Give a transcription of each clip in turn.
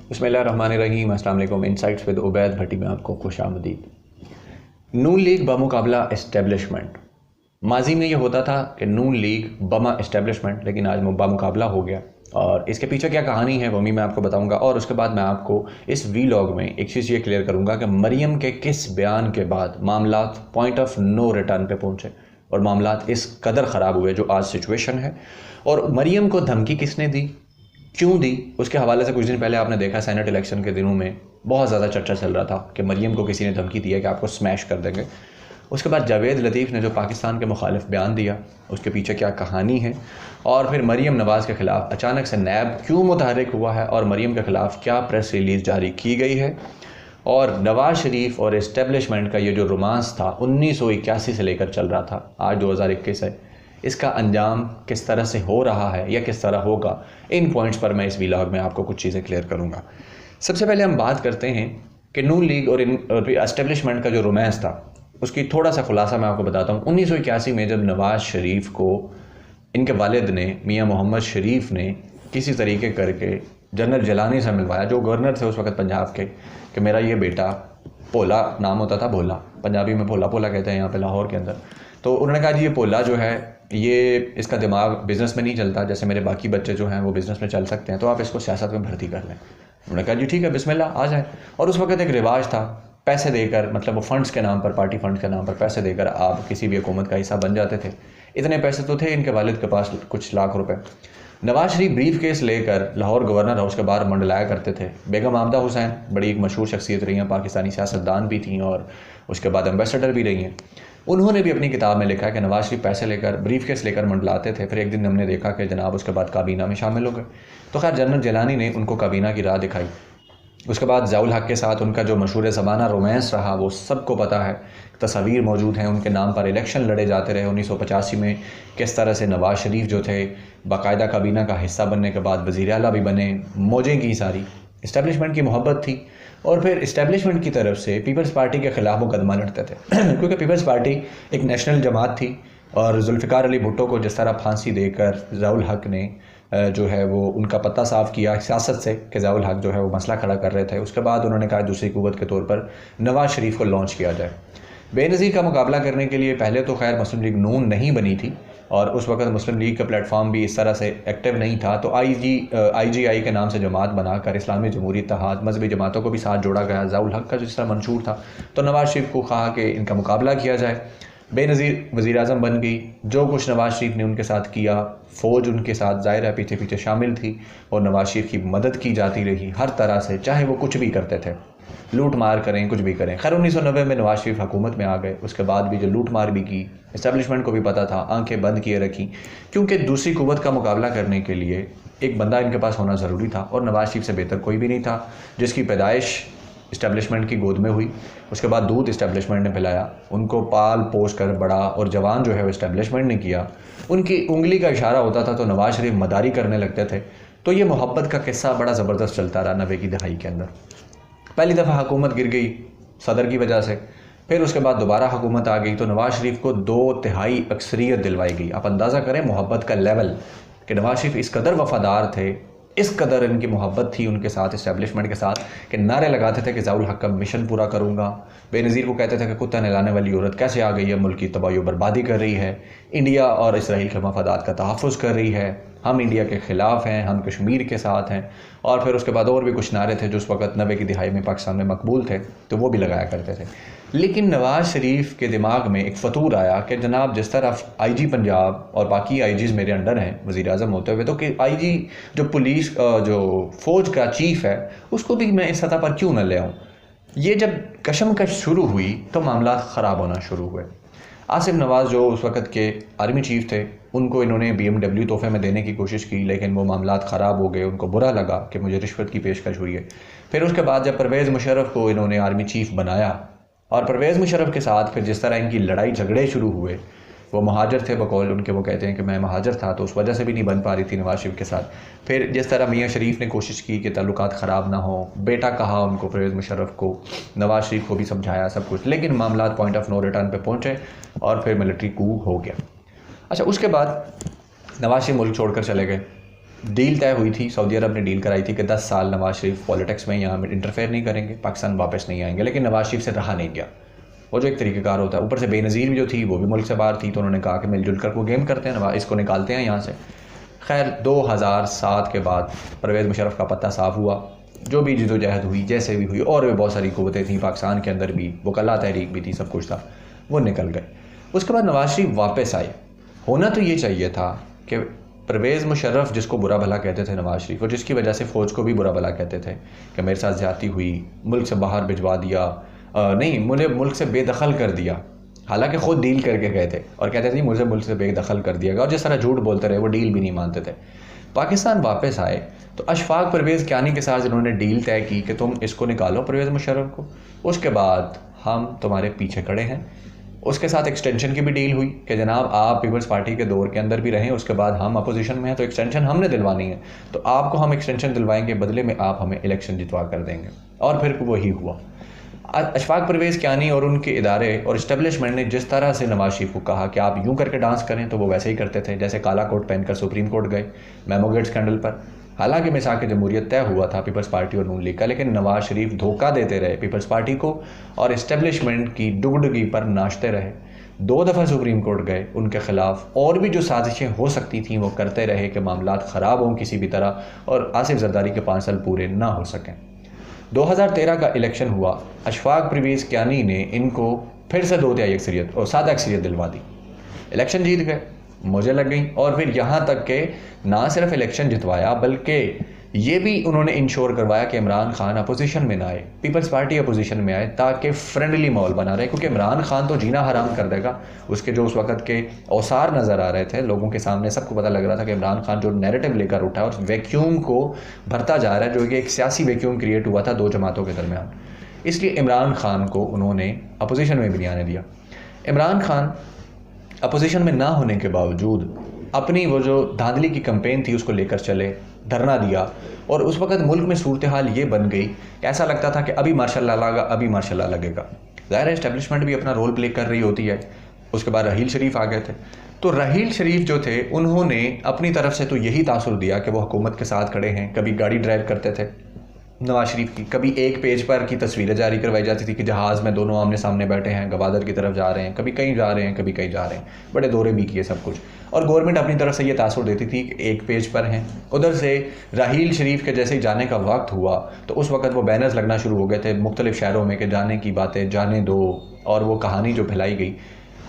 बिस्मिल्लाहिर्रहमानिर्रहीम। अस्सलाम वालेकुम। इनसाइट्स विद उबैद भट्टी में आपको खुशामदीद। नून लीग बमुकाबला इस्टेब्लिशमेंट। माजी में ये होता था कि नून लीग बमा इस्टेब्लिशमेंट, लेकिन आज बमुकाबला हो गया। और इसके पीछे क्या कहानी है वो भी मैं आपको बताऊंगा। और उसके बाद मैं आपको इस वीलॉग में एक चीज़ ये क्लियर करूंगा कि मरियम के किस बयान के बाद मामलात पॉइंट ऑफ नो रिटर्न पे पहुंचे और मामलात इस कदर ख़राब हुए जो आज सिचुएशन है। और मरियम को धमकी किसने दी, क्यों दी, उसके हवाले से कुछ दिन पहले आपने देखा सेनेट इलेक्शन के दिनों में बहुत ज़्यादा चर्चा चल रहा था कि मरियम को किसी ने धमकी दी है कि आपको स्मैश कर देंगे। उसके बाद जावेद लतीफ़ ने जो पाकिस्तान के मुखालिफ बयान दिया, उसके पीछे क्या कहानी है, और फिर मरियम नवाज़ के ख़िलाफ़ अचानक से नैब क्यों मुतहरिक हुआ है और मरियम के ख़िलाफ़ क्या प्रेस रिलीज़ जारी की गई है, और नवाज़ शरीफ और इस्टेब्लिशमेंट का ये जो रोमांस था 1981 से लेकर चल रहा था, आज 2021 है, इसका अंजाम किस तरह से हो रहा है या किस तरह होगा। इन पॉइंट्स पर मैं इस व्लॉग में आपको कुछ चीज़ें क्लियर करूंगा। सबसे पहले हम बात करते हैं कि नून लीग और एस्टेब्लिशमेंट का जो रोमांस था उसकी थोड़ा सा खुलासा मैं आपको बताता हूँ। 1981 में जब नवाज़ शरीफ को इनके वालिद ने, मियाँ मोहम्मद शरीफ ने किसी तरीके करके जनरल जलानी से मिलवाया, जो गवर्नर थे उस वक्त पंजाब के, कि मेरा ये बेटा, भोला नाम होता था, भोला पंजाबी में भोला भोला कहते हैं यहाँ पे लाहौर के अंदर। तो उन्होंने कहा जी ये भोला जो है ये इसका दिमाग बिज़नेस में नहीं चलता, जैसे मेरे बाकी बच्चे जो हैं वो बिज़नेस में चल सकते हैं, तो आप इसको सियासत में भर्ती कर लें। उन्होंने कहा जी ठीक है, बिस्मिल्लाह आ जाए। और उस वक्त एक रिवाज था पैसे देकर, मतलब वो फंड्स के नाम पर, पार्टी फंड्स के नाम पर पैसे देकर आप किसी भी हुकूमत का हिस्सा बन जाते थे। इतने पैसे तो थे इनके वालिद के पास, कुछ लाख रुपए। नवाज शरीफ ब्रीफ केस लेकर लाहौर गवर्नर हाउस के बाहर मंडलाया करते थे। बेगम आमदा हुसैन बड़ी एक मशहूर शख्सियत रही हैं, पाकिस्तानी सियासतदान भी थी और उसके बाद एम्बेसडर भी रही हैं। उन्होंने भी अपनी किताब में लिखा कि नवाज शरीफ पैसे लेकर, ब्रीफ केस लेकर मंडलाते थे। फिर एक दिन हमने देखा कि जनाब उसके बाद काबीना में शामिल हो गए। तो खैर जनरल जलानी ने उनको काबीना की राह दिखाई। उसके बाद ज़ियाउल हक के साथ उनका जो मशहूर ज़माना रोमांस रहा वो सबको पता है, तस्वीर मौजूद हैं, उनके नाम पर इलेक्शन लड़े जाते रहे। 1985 में किस तरह से नवाज शरीफ जो थे बाकायदा काबीना का हिस्सा बनने के बाद वज़ीर आला भी बने, मौजें की सारी। इस्टेब्लिशमेंट की मोहब्बत थी। और फिर इस्टेब्लिशमेंट की तरफ से पीपल्स पार्टी के ख़िलाफ़ मुकदमा लड़ते थे क्योंकि पीपल्स पार्टी एक नेशनल जमात थी और जुल्फ़िकार अली भुट्टो को जिस तरह फांसी देकर ज़ियाउल हक ने जो है वो उनका पत्ता साफ़ किया सियासत से कि ज़ियाउल हक जो है वो मसला खड़ा कर रहे थे। उसके बाद उन्होंने कहा दूसरी क़ुव्वत के तौर पर नवाज़ शरीफ को लॉन्च किया जाए। बेनज़ीर का मुकाबला करने के लिए पहले तो खैर मुस्लिम लीग नून नहीं बनी थी और उस वक्त मुस्लिम लीग का प्लेटफॉर्म भी इस तरह से एक्टिव नहीं था। तो IGI के नाम से जमात बनाकर इस्लामी जमहूरी इत्तेहाद मजहबी जमातों को भी साथ जोड़ा गया। ज़ियाउल हक का जिस तरह मंशूर था, तो नवाज़ शरीफ को कहा कि इनका मुकाबला किया जाए। बेनज़ीर वज़ीर आज़म बन गई। जो कुछ नवाज़ शरीफ ने उनके साथ किया, फ़ौज उनके साथ ज़ाहिर है पीछे पीछे शामिल थी और नवाज़ शरीफ की मदद की जाती रही हर तरह से, चाहे वो कुछ भी करते थे, लूट मार करें, कुछ भी करें। खैर 1990 में नवाज़ शरीफ हुकूमत में आ गए। उसके बाद भी जो लूट मार भी की, इस्टेब्लिशमेंट को भी पता था, आंखें बंद किए रखी, क्योंकि दूसरी कुव्वत का मुकाबला करने के लिए एक बंदा इनके पास होना ज़रूरी था और नवाज़ शरीफ से बेहतर कोई भी नहीं था, जिसकी पैदाइश इस्टेब्लिशमेंट की गोद में हुई। उसके बाद दूध इस्टेब्लिशमेंट ने पिलाया, उनको पाल पोस कर बड़ा और जवान जो है वो इस्टेब्लिशमेंट ने किया। उनकी उंगली का इशारा होता था तो नवाज़ शरीफ मदारी करने लगते थे। तो ये मोहब्बत का किस्सा बड़ा ज़बरदस्त चलता रहा 90 की दहाई के अंदर। पहली दफ़ा हुकूमत गिर गई सदर की वजह से, फिर उसके बाद दोबारा हुकूमत आ गई तो नवाज़ शरीफ को 2/3 अक्सरियत दिलवाई गई। आप अंदाज़ा करें मोहब्बत का लेवल कि नवाज़ शरीफ इस कदर वफ़ादार थे, इस कदर इनकी मोहब्बत थी उनके साथ, इस्टेब्लिशमेंट के साथ, कि नारे लगाते थे कि ज़ियाउल हक का मिशन पूरा करूँगा। बेनज़ीर को कहते थे कि कुत्ता नहलाने वाली औरत कैसे आ गई है, मुल्क की तबाही बर्बादी कर रही है, इंडिया और इसराइल के मफादात का तहफ़्फ़ुज़ कर रही है, हम इंडिया के ख़िलाफ़ हैं, हम कश्मीर के साथ हैं। और फिर उसके बाद और भी कुछ नारे थे जो उस वक्त 90 की दिहाई में पाकिस्तान में मकबूल थे, तो वो भी लगाया करते थे। लेकिन नवाज़ शरीफ के दिमाग में एक फ़तूर आया कि जनाब जिस तरह IG पंजाब और बाकी IGs मेरे अंडर हैं वज़ीर आज़म होते हुए, तो कि IG जो पुलिस जो फ़ौज का चीफ़ है उसको भी मैं इस सतह पर क्यों न ले आऊँ। ये जब कशमकश शुरू हुई तो मामला ख़राब होना शुरू हुए। आसिफ नवाज़ जो उस वक्त के आर्मी चीफ़ थे, उनको इन्होंने BMW तोहफे में देने की कोशिश की, लेकिन वो मामलात ख़राब हो गए। उनको बुरा लगा कि मुझे रिश्वत की पेशकश हुई है। फिर उसके बाद जब परवेज़ मुशर्रफ को इन्होंने आर्मी चीफ़ बनाया और परवेज़ मुशर्रफ के साथ फिर जिस तरह इनकी लड़ाई झगड़े शुरू हुए, वो महाजर थे बकौल उनके, वो कहते हैं कि मैं महाजर था तो उस वजह से भी नहीं बन पा रही थी नवाज़ शरीफ के साथ। फिर जिस तरह मियाँ शरीफ ने कोशिश की कि ताल्लुकात ख़राब ना हो, बेटा कहा उनको परवेज़ मुशर्रफ को, नवाज़ शरीफ को भी समझाया सब कुछ, लेकिन मामला पॉइंट ऑफ नो रिटर्न पे पहुँचे और फिर मिलिट्री कू हो गया। अच्छा, उसके बाद नवाज़ शरीफ मुल्क छोड़कर चले गए। डील तय हुई थी, सऊदी अरब ने डील कराई थी कि 10 साल नवाज शरीफ पॉलिटिक्स में यहाँ इंटरफेयर नहीं करेंगे, पाकिस्तान वापस नहीं आएंगे, लेकिन नवाज शरीफ से रहा नहीं गया। वो जो एक तरीक़ेकार होता है, ऊपर से बेनज़ीर भी जो थी वो भी मुल्क से बाहर थी, तो उन्होंने कहा कि मिलजुल कर को गेम करते हैं, नवाज इसको निकालते हैं यहाँ से। खैर 2007 के बाद परवेज़ मुशर्रफ का पत्ता साफ़ हुआ, जो भी जदोजहद हुई जैसे भी हुई, और भी बहुत सारी क़ुव्वतें थी पाकिस्तान के अंदर भी, वकला तहरीक भी थी, सब कुछ था, वो निकल गए। उसके बाद नवाज शरीफ वापस आए। होना तो ये चाहिए था कि परवेज़ मुशर्रफ, जिसको बुरा भला कहते थे नवाज शरीफ, और जिसकी वजह से फ़ौज को भी बुरा भला कहते थे कि मेरे साथ ज़्यादती हुई, मुल्क से बाहर भिजवा दिया, नहीं मुझे मुल्क से बेदखल कर दिया, हालांकि ख़ुद डील करके गए थे और कहते थे मुझे मुल्क से बेदखल कर दिया गया, और जिस तरह झूठ बोलते रहे वो डील भी नहीं मानते थे। पाकिस्तान वापस आए तो अशफाक परवेज़ कियानी के साथ जिन्होंने डील तय की कि तुम इसको निकालो परवेज़ मुशर्रफ को, उसके बाद हम तुम्हारे पीछे खड़े हैं। उसके साथ एक्सटेंशन की भी डील हुई कि जनाब आप पीपल्स पार्टी के दौर के अंदर भी रहें, उसके बाद हम अपोजिशन में हैं तो एक्सटेंशन हमने दिलवानी है, तो आपको हम एक्सटेंशन दिलवाएंगे, बदले में आप हमें इलेक्शन जितवा कर देंगे। और फिर वही हुआ। अशफाक परवेज़ कियानी और उनके इदारे और इस्टेब्लिशमेंट ने जिस तरह से नवाज शरीफ को कहा कि आप यूं करके डांस करें, तो वो वैसे ही करते थे, जैसे काला कोट पहनकर सुप्रीम कोर्ट गए मेमोगेट स्कैंडल पर। हालांकि मिसाक जमहूरियत तय हुआ था पीपल्स पार्टी और नून लीग का, लेकिन नवाज शरीफ धोखा देते रहे पीपल्स पार्टी को और इस्टेब्लिशमेंट की डुगडुगी पर नाचते रहे। 2 दफ़ा सुप्रीम कोर्ट गए उनके ख़िलाफ़, और भी जो साजिशें हो सकती थीं वो करते रहे कि मामलात ख़राब हों किसी भी तरह और आसिफ जरदारी के 5 साल पूरे ना हो सकें। 2013 का इलेक्शन हुआ, अशफाक परवेज़ कियानी ने इनको फिर से 2/3 अक्सरियत और सादा अक्सरियत दिलवा दी, इलेक्शन जीत गए, मुझे लग गई। और फिर यहाँ तक कि ना सिर्फ इलेक्शन जितवाया बल्कि ये भी उन्होंने इंश्योर करवाया कि इमरान खान अपोजिशन में ना आए, पीपल्स पार्टी अपोजिशन में आए, ताकि फ्रेंडली माहौल बना रहे, क्योंकि इमरान खान तो जीना हराम कर देगा। उसके जो उस वक्त के औसार नज़र आ रहे थे लोगों के सामने, सबको पता लग रहा था कि इमरान खान जो नैरेटिव लेकर उठा है और वैक्यूम को भरता जा रहा है, जो कि एक सियासी वैक्यूम क्रिएट हुआ था 2 जमातों के दरमियान, इसलिए इमरान खान को उन्होंने अपोजिशन में भी नहीं आने दिया। इमरान खान अपोजिशन में ना होने के बावजूद अपनी वो जो धांधली की कैंपेन थी उसको लेकर चले, धरना दिया, और उस वक्त मुल्क में सूरत हाल ये बन गई कि ऐसा लगता था कि अभी मार्शल लॉ लगा, अभी मार्शल लॉ लगेगा। ज़ाहिर है इस्टेब्लिशमेंट भी अपना रोल प्ले कर रही होती है। उसके बाद रहील शरीफ आ गए थे, तो रहील शरीफ जो थे उन्होंने अपनी तरफ से तो यही तासुर दिया कि वो हुकूमत के साथ खड़े हैं। कभी गाड़ी ड्राइव करते थे नवाज शरीफ की, कभी एक पेज पर की तस्वीरें जारी करवाई जाती थी कि जहाज़ में दोनों आमने सामने बैठे हैं, गवादर की तरफ जा रहे हैं, कभी कहीं जा रहे हैं, कभी कहीं जा रहे हैं, बड़े दौरे भी किए सब कुछ। और गवर्नमेंट अपनी तरफ से ये तासुर देती थी कि एक पेज पर हैं। उधर से राहील शरीफ के जैसे ही जाने का वक्त हुआ तो उस वक्त वो बैनर्स लगना शुरू हो गए थे मुख्तलिफ शहरों में कि जाने की बातें जाने दो, और वो कहानी जो फैलाई गई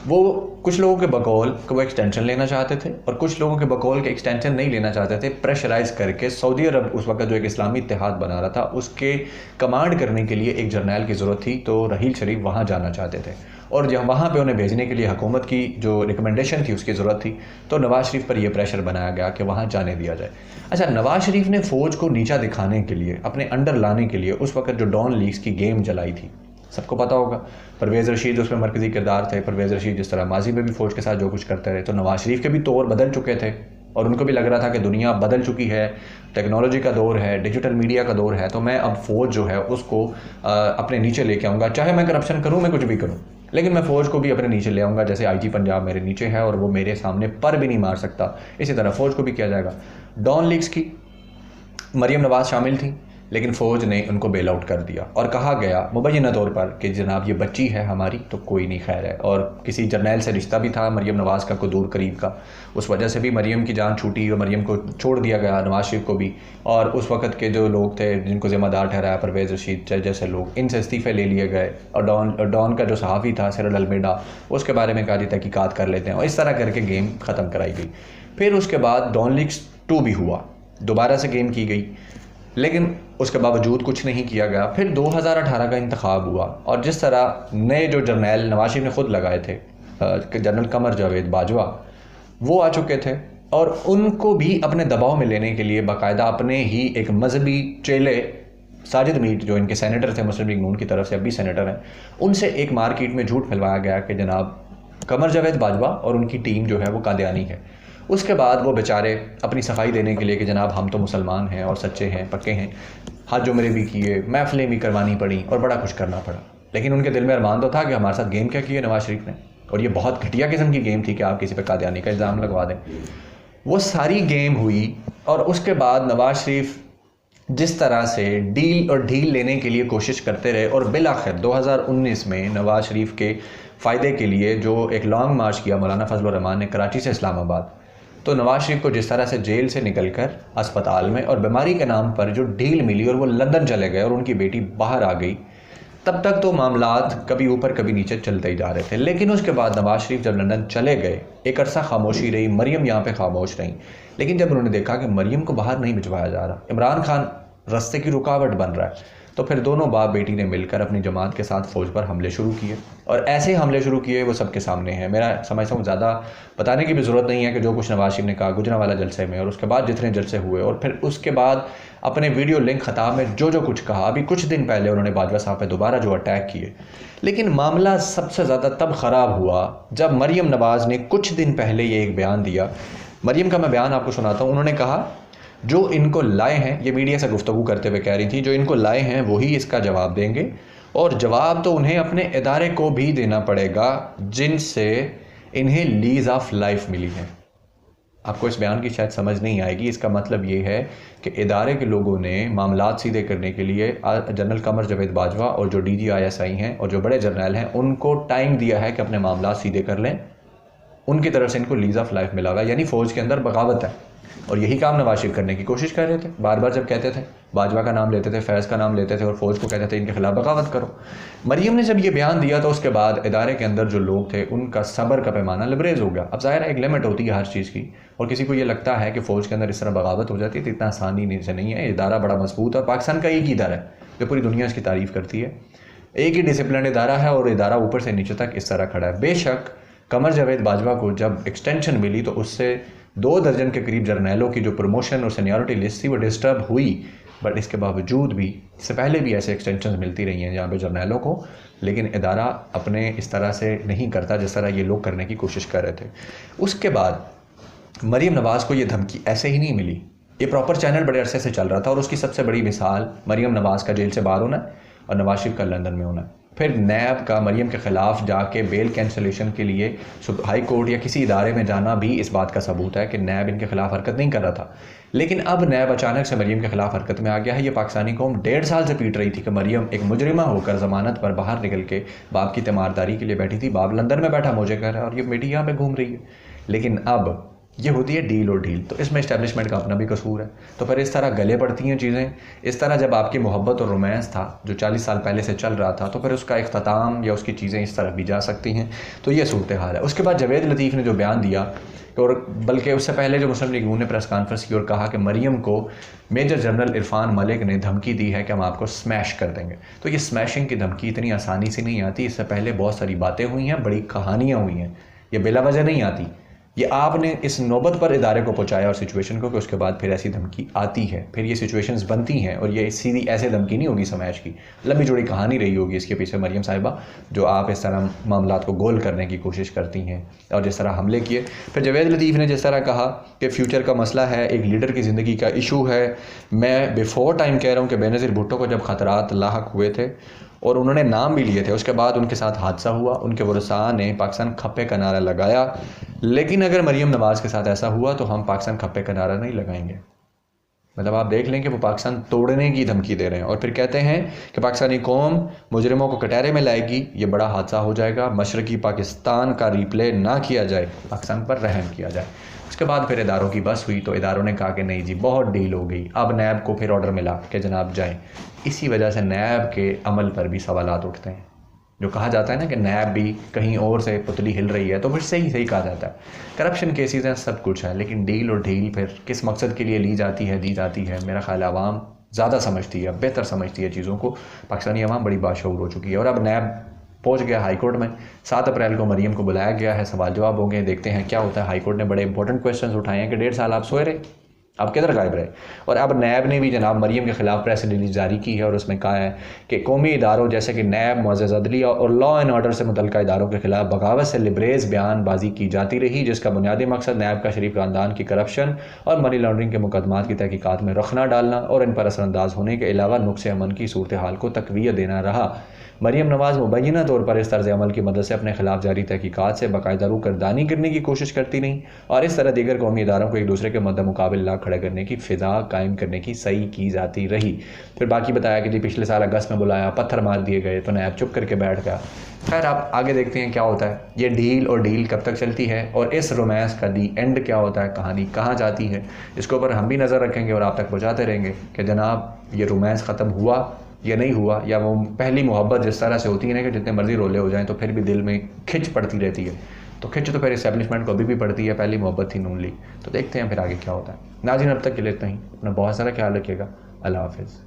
वो कुछ लोगों के बकौल कि वो एक्सटेंशन लेना चाहते थे और कुछ लोगों के बकौल के एक्सटेंशन नहीं लेना चाहते थे। प्रेशराइज करके सऊदी अरब उस वक्त जो एक इस्लामी इत्तेहाद बना रहा था उसके कमांड करने के लिए एक जर्नैल की ज़रूरत थी, तो रहील शरीफ वहाँ जाना चाहते थे, और जब वहाँ पे उन्हें भेजने के लिए हुकूमत की जो रिकमेंडेशन थी उसकी ज़रूरत थी, तो नवाज शरीफ पर यह प्रेशर बनाया गया कि वहाँ जाने दिया जाए। अच्छा, नवाज शरीफ ने फ़ौज को नीचा दिखाने के लिए, अपने अंडर लाने के लिए उस वक्त जो डॉन लीग्स की गेम चलाई थी, सबको पता होगा। परवेज़ रशीद उसमें मरकज़ी किरदार थे। परवेज़ रशीद जिस तरह माजी में भी फ़ौज के साथ जो कुछ करते रहे, तो नवाज शरीफ के भी तौर बदल चुके थे और उनको भी लग रहा था कि दुनिया बदल चुकी है, टेक्नोलॉजी का दौर है, डिजिटल मीडिया का दौर है, तो मैं अब फ़ौज जो है उसको अपने नीचे लेके आऊँगा। चाहे मैं करप्शन करूँ, मैं कुछ भी करूँ, लेकिन मैं फ़ौज को भी अपने नीचे ले आऊँगा। जैसे IG पंजाब मेरे नीचे है और वो मेरे सामने पर भी नहीं मार सकता, इसी तरह फ़ौज को भी किया जाएगा। डॉन लीग्स की मरियम नवाज़ शामिल थी, लेकिन फ़ौज ने उनको बेल आउट कर दिया और कहा गया मुबैना तौर पर कि जनाब ये बच्ची है हमारी, तो कोई नहीं, खैर है। और किसी जर्नैल से रिश्ता भी था मरियम नवाज़ का, कोई दूर करीब का, उस वजह से भी मरियम की जान छूटी और मरियम को छोड़ दिया गया, नवाज शरीफ को भी। और उस वक्त के जो लोग थे जिनको ज़िम्मेदार ठहराया परवेज़ रशीद जैसे लोग, इनसे इस्तीफ़े ले लिए गए। और डॉन का जो सहाफ़ी था सिरल अलमेडा, उसके बारे में कहा तहकीकात कर लेते हैं, और इस तरह करके गेम ख़त्म कराई गई। फिर उसके बाद डॉन लीग्स 2 भी हुआ, दोबारा से गेम की गई, लेकिन उसके बावजूद कुछ नहीं किया गया। फिर 2018 का इंतखाब हुआ, और जिस तरह नए जो जर्नैल नवाज शरीफ ने खुद लगाए थे, जनरल कमर जावेद बाजवा, वो आ चुके थे, और उनको भी अपने दबाव में लेने के लिए बाकायदा अपने ही एक मजहबी चेले साजिद मीर, जो इनके सेनेटर थे मुस्लिम लीग नून की तरफ से, अब भी सेनेटर हैं, उनसे एक मार्केट में झूठ फैलवाया गया कि जनाब कमर जावेद बाजवा और उनकी टीम जो है वो कादियानी है। उसके बाद वो बेचारे अपनी सफाई देने के लिए कि जनाब हम तो मुसलमान हैं और सच्चे हैं, पक्के हैं, हज उम्रे भी किए, महफिलें भी करवानी पड़ी और बड़ा कुछ करना पड़ा, लेकिन उनके दिल में अरमान तो था कि हमारे साथ गेम क्या की है नवाज शरीफ ने। और ये बहुत घटिया किस्म की गेम थी कि आप किसी पे कादियानी का इल्ज़ाम लगवा दें। वो सारी गेम हुई और उसके बाद नवाज शरीफ जिस तरह से डील और ढील लेने के लिए कोशिश करते रहे और बिलाखिर 2019 में नवाज शरीफ के फ़ायदे के लिए जो एक लॉन्ग मार्च किया मौलाना फजल रहमान ने कराची से इस्लामाबाद, तो नवाज शरीफ को जिस तरह से जेल से निकलकर अस्पताल में और बीमारी के नाम पर जो डील मिली और वो लंदन चले गए और उनकी बेटी बाहर आ गई, तब तक तो मामलात कभी ऊपर कभी नीचे चलते ही जा रहे थे। लेकिन उसके बाद नवाज शरीफ जब लंदन चले गए, एक अरसा खामोशी रही, मरियम यहाँ पे खामोश रही, लेकिन जब उन्होंने देखा कि मरियम को बाहर नहीं भिजवाया जा रहा, इमरान खान रास्ते की रुकावट बन रहा है, तो फिर दोनों बाप बेटी ने मिलकर अपनी जमात के साथ फ़ौज पर हमले शुरू किए और ऐसे हमले शुरू किए वो सबके सामने हैं। मेरा समझता हूँ ज़्यादा बताने की भी ज़रूरत नहीं है कि जो कुछ नवाज शरीफ ने कहा गुजरांवाला जलसे में और उसके बाद जितने जलसे हुए और फिर उसके बाद अपने वीडियो लिंक खताब में जो कुछ कहा, अभी कुछ दिन पहले उन्होंने बाजवा साहब पे दोबारा जो अटैक किए। लेकिन मामला सबसे ज़्यादा तब ख़राब हुआ जब मरियम नवाज़ ने कुछ दिन पहले ये एक बयान दिया। मरियम का मैं बयान आपको सुनाता हूँ। उन्होंने कहा जो इनको लाए हैं, ये मीडिया से गुफ्तगू करते हुए कह रही थी, जो इनको लाए हैं वही इसका जवाब देंगे और जवाब तो उन्हें अपने इदारे को भी देना पड़ेगा जिनसे इन्हें लीज ऑफ लाइफ मिली है। आपको इस बयान की शायद समझ नहीं आएगी। इसका मतलब ये है कि इदारे के लोगों ने मामलात सीधे करने के लिए जनरल कमर जावेद बाजवा और जो DGISI हैं और जो बड़े जर्नल हैं उनको टाइम दिया है कि अपने मामलात सीधे कर लें। उनकी तरफ से इनको लीज ऑफ लाइफ मिला हुआ है, यानी फ़ौज के अंदर बगावत है। और यही काम नवाज शरीफ करने की कोशिश कर रहे थे। बार बार जब कहते थे, बाजवा का नाम लेते थे, फैज़ का नाम लेते थे और फ़ौज को कहते थे इनके खिलाफ बगावत करो। मरियम ने जब ये बयान दिया तो उसके बाद इदारे के अंदर जो लोग थे उनका सब्र का पैमाना लबरेज हो गया। अब ज़ाहिर है एक लिमिट होती है हर चीज़ की, और किसी को ये लगता है कि फ़ौज के अंदर इस तरह बगावत हो जाती है तो इतना आसानी से नहीं है। इदारा बड़ा मजबूत है और पाकिस्तान का एक ही इदारा है जो पूरी दुनिया इसकी तारीफ़ करती है। एक ही डिसिप्लिन इदारा है और इदारा ऊपर से नीचे तक इस तरह खड़ा है। बेशक कमर जावेद बाजवा को जब एक्सटेंशन मिली तो उससे 2 दर्जन के करीब जर्नैलों की जो प्रमोशन और सीनियरिटी लिस्ट थी वो डिस्टर्ब हुई, बट इसके बावजूद भी इससे पहले भी ऐसे एक्सटेंशन मिलती रही हैं यहाँ पे जर्नैलों को, लेकिन इदारा अपने इस तरह से नहीं करता जिस तरह ये लोग करने की कोशिश कर रहे थे। उसके बाद मरियम नवाज़ को ये धमकी ऐसे ही नहीं मिली, ये प्रॉपर चैनल बड़े अरसे से चल रहा था और उसकी सबसे बड़ी मिसाल मरियम नवाज़ का जेल से बाहर होना और नवाज शरीफ का लंदन में होना। फिर नैब का मरियम के ख़िलाफ़ जाके बेल कैंसलेशन के लिए हाई कोर्ट या किसी इदारे में जाना भी इस बात का सबूत है कि नैब इनके खिलाफ हरकत नहीं कर रहा था। लेकिन अब नैब अचानक से मरियम के खिलाफ हरकत में आ गया है। ये पाकिस्तानी कौम 1.5 साल से पीट रही थी कि मरियम एक मुजरिमा होकर ज़मानत पर बाहर निकल के बाप की तीमारदारी के लिए बैठी थी। बाप लंदन में बैठा मौजे कर रहा है और ये बेटी यहाँ पर घूम रही है। लेकिन अब ये होती है डील और ढील, तो इसमें इस्टेब्लिशमेंट का अपना भी कसूर है। तो फिर इस तरह गले पड़ती हैं चीज़ें। इस तरह जब आपकी मोहब्बत और रोमांस था जो 40 साल पहले से चल रहा था, तो फिर उसका इख्तिताम या उसकी चीज़ें इस तरह भी जा सकती हैं। तो ये सूरत हाल है। उसके बाद जावेद लतीफ़ ने जो बयान दिया, और बल्कि उससे पहले जो मुस्लिम लीग नून ने प्रेस कॉन्फ्रेंस की और कहा कि मरियम को मेजर जनरल इरफान मलिक ने धमकी दी है कि हम आपको स्मैश कर देंगे। तो ये स्मैशिंग की धमकी इतनी आसानी से नहीं आती। इससे पहले बहुत सारी बातें हुई हैं, बड़ी कहानियाँ हुई हैं, ये बिला वजह नहीं आती। ये आपने इस नौबत पर इदारे को पहुंचाया और सिचुएशन को कि उसके बाद फिर ऐसी धमकी आती है, फिर ये सिचुएशंस बनती हैं और ये सीधी ऐसे धमकी नहीं होगी स्मैश की, लंबी जोड़ी कहानी रही होगी इसके पीछे मरियम साहिबा, जो आप इस तरह मामलात को गोल करने की कोशिश करती हैं और जिस तरह हमले किए। फिर जावेद लतीफ़ ने जिस तरह कहा कि फ्यूचर का मसला है, एक लीडर की ज़िंदगी का इशू है। मैं बिफोर टाइम कह रहा हूँ कि बेनज़ीर भुट्टो को जब ख़तरात लाहक हुए थे और उन्होंने नाम भी लिए थे, उसके बाद उनके साथ हादसा हुआ, उनके वरसा ने पाकिस्तान खप्पे का नारा लगाया। लेकिन अगर मरियम नवाज़ के साथ ऐसा हुआ तो हम पाकिस्तान खप्पे का नारा नहीं लगाएंगे। मतलब आप देख लें कि वो पाकिस्तान तोड़ने की धमकी दे रहे हैं और फिर कहते हैं कि पाकिस्तानी कौम मुजरिमों को कटहरे में लाएगी, ये बड़ा हादसा हो जाएगा, मशरकी पाकिस्तान का रिप्ले ना किया जाए, पाकिस्तान पर रहम किया जाए। उसके बाद फिर इदारों की बस हुई तो इदारों ने कहा कि नहीं जी बहुत डील हो गई। अब नैब को फिर ऑर्डर मिला कि जनाब जाएँ। इसी वजह से नैब के अमल पर भी सवालात उठते हैं। जो कहा जाता है ना कि नैब भी कहीं और से पुतली हिल रही है, तो फिर सही कहा जाता है। करप्शन केसेस हैं, सब कुछ है, लेकिन डील और ढील फिर किस मकसद के लिए ली जाती है, दी जाती है, मेरा ख्याल आवाम ज़्यादा समझती है, बेहतर समझती है चीज़ों को। पाकिस्तानी आवाम बड़ी बाशऊर हो चुकी है और अब नैब पहुंच गया हाई कोर्ट में। 7 अप्रैल को मरियम को बुलाया गया है, सवाल जवाब होंगे, देखते हैं क्या होता है। हाई कोर्ट ने बड़े इंपॉर्टेंट क्वेश्चन उठाए हैं कि 1.5 साल आप सोए रहे, आप किधर गायब रहे। और अब नैब ने भी जनाब मरियम के ख़िलाफ़ प्रेस रिलीज जारी की है और उसमें कहा है कि कौमी इदारों जैसे कि नैब, मुअज़्ज़ज़ अदलिया और लॉ एंड ऑर्डर से मुतल्लिक़ा इदारों के खिलाफ बगावत से लिबरेज बयानबाजी की जाती रही, जिसका बुनियादी मकसद नैब का शरीफ ख़ानदान की करप्शन और मनी लॉन्ड्रिंग के मुकदमात की तहकीकात में रखना डालना और इन पर असरअंदाज होने के अलावा नुक्स अमन की सूरत हाल को तक़वियत देना रहा। मरीम नवाज़ मुबैना तौर पर इस तर्ज़ अमल की मदद से अपने खिलाफ जारी तहकीकात से बाकायदा रुकरदानी करने की कोशिश करती रहीं और इस तरह दीगर कौमी इदारों को एक दूसरे के मद्दे मुकाबिल ला खड़ा करने की फ़िज़ा कायम करने की सही की जाती रही। फिर बाकी बताया कि जी पिछले साल अगस्त में बुलाया, पत्थर मार दिए गए तो नैब चुप करके बैठ गया। खैर आप आगे देखते हैं क्या होता है, ये डील और डील कब तक चलती है और इस रोमांस का दी एंड क्या होता है, कहानी कहाँ जाती है, इसके ऊपर हम भी नज़र रखेंगे और आप तक पहुँचाते रहेंगे कि जनाब ये रोमांस ख़त्म हुआ या नहीं हुआ, या वो पहली मोहब्बत जिस तरह से होती है ना कि जितने मर्जी रोले हो जाएं तो फिर भी दिल में खिंच पड़ती रहती है। तो खिंच तो फिर इस्टेब्लिशमेंट को अभी भी पड़ती है, पहली मोहब्बत थी नून लीग। तो देखते हैं फिर आगे क्या होता है। नाज़रीन अब तक के लिए इतना ही, अपना बहुत सारा ख्याल रखिएगा। अल्लाह हाफ़िज़।